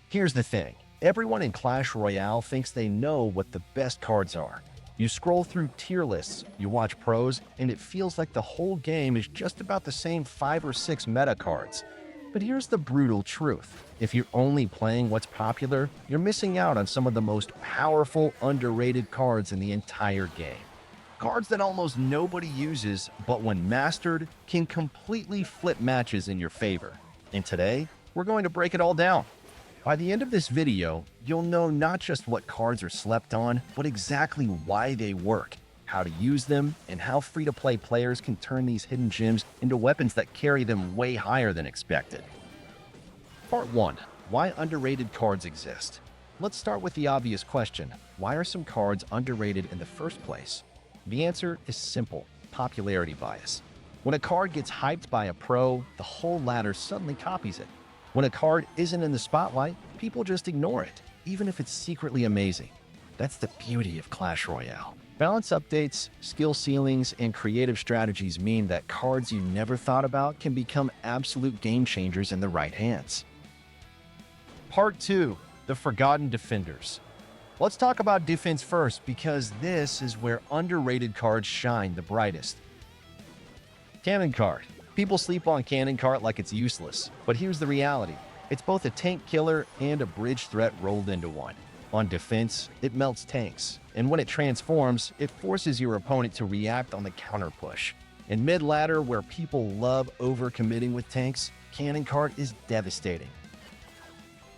Here's the thing. Everyone in Clash Royale thinks they know what the best cards are. You scroll through tier lists, you watch pros, and it feels like the whole game is just about the same 5 or 6 meta cards. But here's the brutal truth. If you're only playing what's popular, you're missing out on some of the most powerful, underrated cards in the entire game. Cards that almost nobody uses, but when mastered, can completely flip matches in your favor. And today, we're going to break it all down. By the end of this video, you'll know not just what cards are slept on, but exactly why they work, how to use them, and how free-to-play players can turn these hidden gems into weapons that carry them way higher than expected. Part 1. Why underrated cards exist. Let's start with the obvious question. Why are some cards underrated in the first place? The answer is simple: popularity bias. When a card gets hyped by a pro, the whole ladder suddenly copies it. When a card isn't in the spotlight, people just ignore it, even if it's secretly amazing. That's the beauty of Clash Royale. Balance updates, skill ceilings, and creative strategies mean that cards you never thought about can become absolute game changers in the right hands. Part 2. The Forgotten Defenders. Let's talk about defense first, because this is where underrated cards shine the brightest. Cannon Cart. People sleep on Cannon Cart like it's useless, but here's the reality. It's both a tank killer and a bridge threat rolled into one. On defense, it melts tanks, and when it transforms, it forces your opponent to react on the counter push. In mid-ladder, where people love overcommitting with tanks, Cannon Cart is devastating.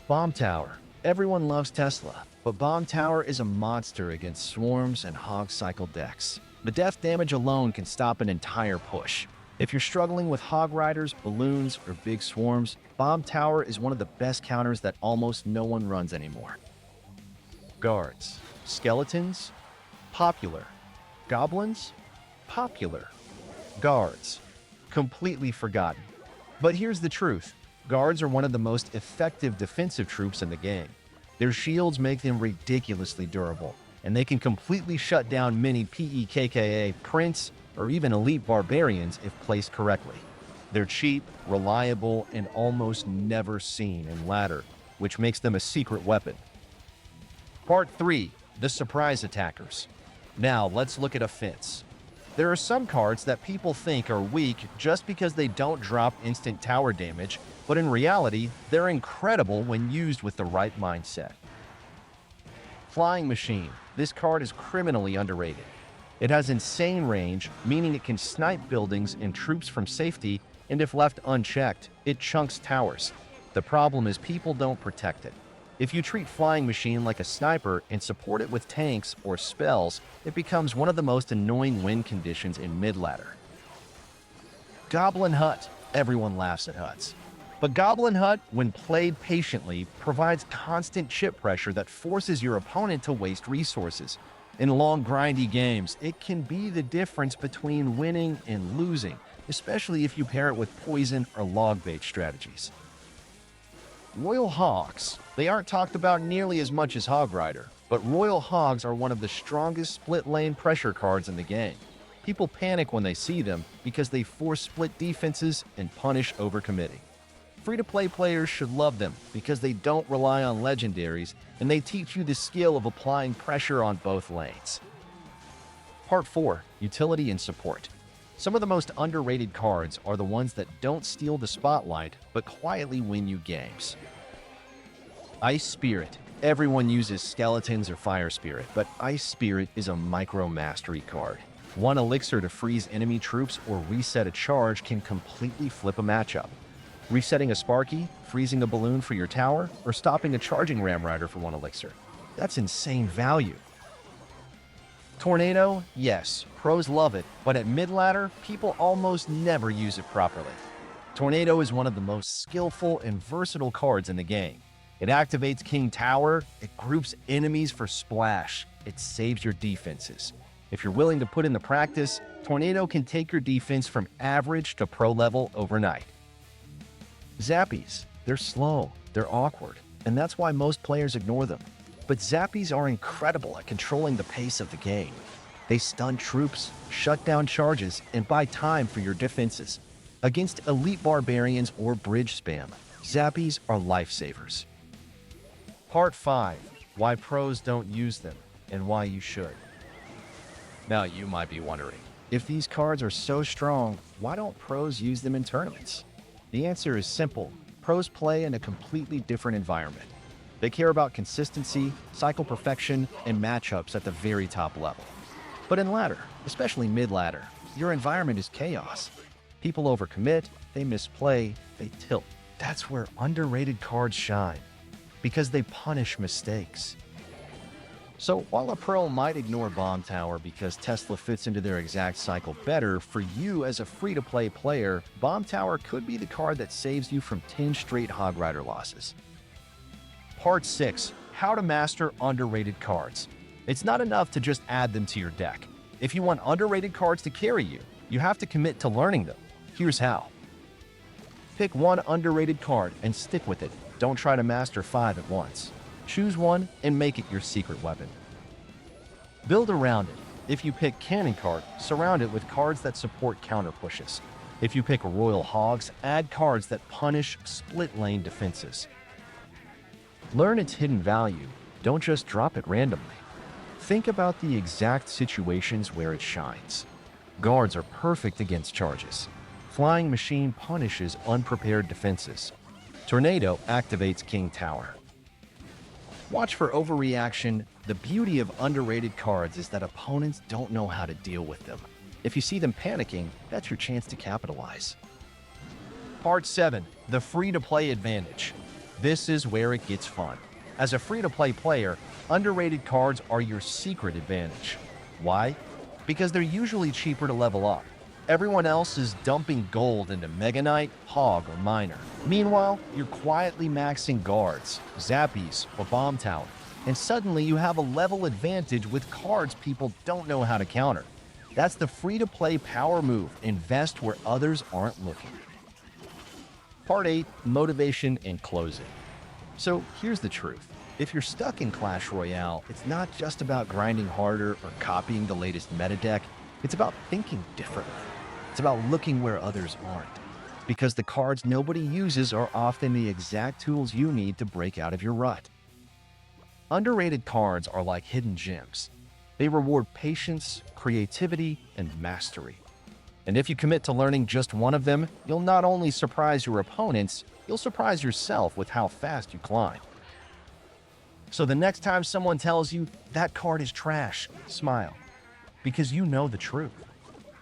Bomb Tower. Everyone loves Tesla, but Bomb Tower is a monster against swarms and hog cycle decks. The death damage alone can stop an entire push. If you're struggling with hog riders, balloons, or big swarms, Bomb Tower is one of the best counters that almost no one runs anymore. Guards. Skeletons? Popular. Goblins? Popular. Guards. Completely forgotten. But here's the truth. Guards are one of the most effective defensive troops in the game. Their shields make them ridiculously durable, and they can completely shut down many PEKKA, Prince, or even elite barbarians if placed correctly. They're cheap, reliable, and almost never seen in ladder, which makes them a secret weapon. Part 3. The Surprise Attackers. Now, let's look at offense. There are some cards that people think are weak just because they don't drop instant tower damage, but in reality, they're incredible when used with the right mindset. Flying Machine. This card is criminally underrated. It has insane range, meaning it can snipe buildings and troops from safety, and if left unchecked, it chunks towers. The problem is people don't protect it. If you treat Flying Machine like a sniper and support it with tanks or spells, it becomes one of the most annoying win conditions in mid-ladder. Goblin Hut. Everyone laughs at huts. But Goblin Hut, when played patiently, provides constant chip pressure that forces your opponent to waste resources. In long, grindy games, it can be the difference between winning and losing, especially if you pair it with poison or log bait strategies. Royal Hogs. They aren't talked about nearly as much as Hog Rider, but Royal Hogs are one of the strongest split lane pressure cards in the game. People panic when they see them because they force split defenses and punish overcommitting. Free-to-play players should love them because they don't rely on legendaries and they teach you the skill of applying pressure on both lanes. Part 4. Utility and Support. Some of the most underrated cards are the ones that don't steal the spotlight but quietly win you games. Ice Spirit. Everyone uses Skeletons or Fire Spirit, but Ice Spirit is a micro-mastery card. One elixir to freeze enemy troops or reset a charge can completely flip a matchup. Resetting a Sparky, freezing a balloon for your tower, or stopping a charging Ram Rider for one elixir. That's insane value. Tornado, yes, pros love it, but at mid-ladder, people almost never use it properly. Tornado is one of the most skillful and versatile cards in the game. It activates King Tower, it groups enemies for splash, it saves your defenses. If you're willing to put in the practice, Tornado can take your defense from average to pro level overnight. Zappies. They're slow, they're awkward, and that's why most players ignore them. But Zappies are incredible at controlling the pace of the game. They stun troops, shut down charges, and buy time for your defenses. Against elite barbarians or bridge spam, Zappies are lifesavers. Part 5. Why pros don't use them and why you should. Now you might be wondering, if these cards are so strong, why don't pros use them in tournaments? The answer is simple. Pros play in a completely different environment. They care about consistency, cycle perfection, and matchups at the very top level. But in ladder, especially mid-ladder, your environment is chaos. People overcommit, they misplay, they tilt. That's where underrated cards shine, because they punish mistakes. So while a pro might ignore Bomb Tower because Tesla fits into their exact cycle better, for you as a free-to-play player, Bomb Tower could be the card that saves you from 10 straight Hog Rider losses. Part 6. How to master underrated cards. It's not enough to just add them to your deck. If you want underrated cards to carry you, you have to commit to learning them. Here's how. Pick one underrated card and stick with it. Don't try to master 5 at once. Choose one and make it your secret weapon. Build around it. If you pick Cannon Cart, surround it with cards that support counter pushes. If you pick Royal Hogs, add cards that punish split lane defenses. Learn its hidden value. Don't just drop it randomly. Think about the exact situations where it shines. Guards are perfect against charges. Flying Machine punishes unprepared defenses. Tornado activates King Tower. Watch for overreaction. The beauty of underrated cards is that opponents don't know how to deal with them. If you see them panicking, that's your chance to capitalize. Part 7. The free-to-play advantage. This is where it gets fun. As a free-to-play player, underrated cards are your secret advantage. Why? Because they're usually cheaper to level up. Everyone else is dumping gold into Mega Knight, Hog, or Miner. Meanwhile, you're quietly maxing guards, Zappies, or Bomb Tower, and suddenly you have a level advantage with cards people don't know how to counter. That's the free-to-play power move. Invest where others aren't looking. Part 8. Motivation and closing. So here's the truth. If you're stuck in Clash Royale, it's not just about grinding harder or copying the latest meta deck. It's about thinking differently. It's about looking where others aren't. Because the cards nobody uses are often the exact tools you need to break out of your rut. Underrated cards are like hidden gems. They reward patience, creativity, and mastery. And if you commit to learning just one of them, you'll not only surprise your opponents, you'll surprise yourself with how fast you climb. So the next time someone tells you that card is trash, smile. Because you know the truth.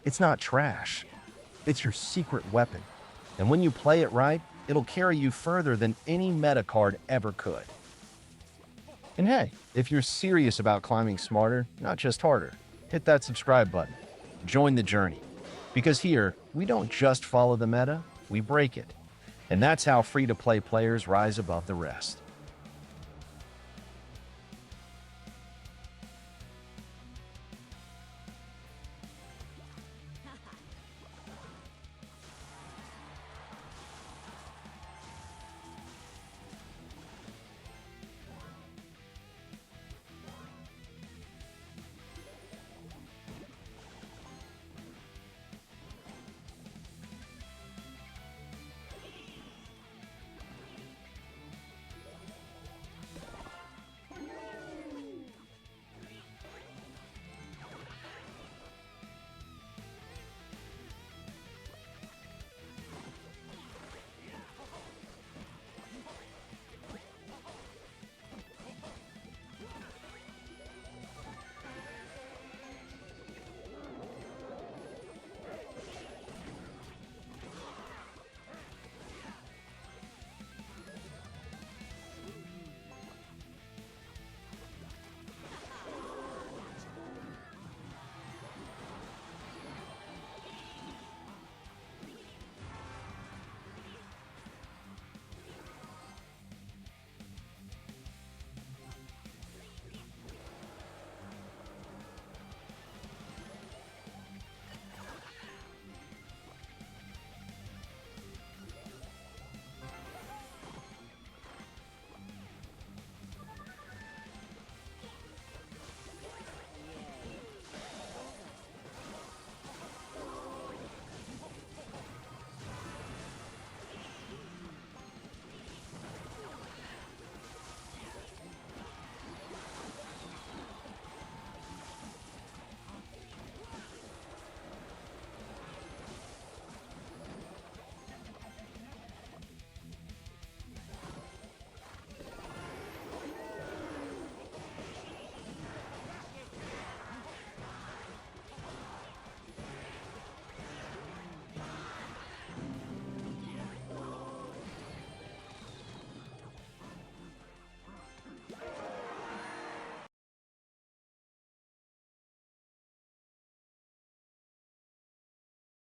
It's not trash. It's your secret weapon. And when you play it right, it'll carry you further than any meta card ever could. And hey, if you're serious about climbing smarter, not just harder, hit that subscribe button. Join the journey. Because here, we don't just follow the meta, we break it. And that's how free-to-play players rise above the rest.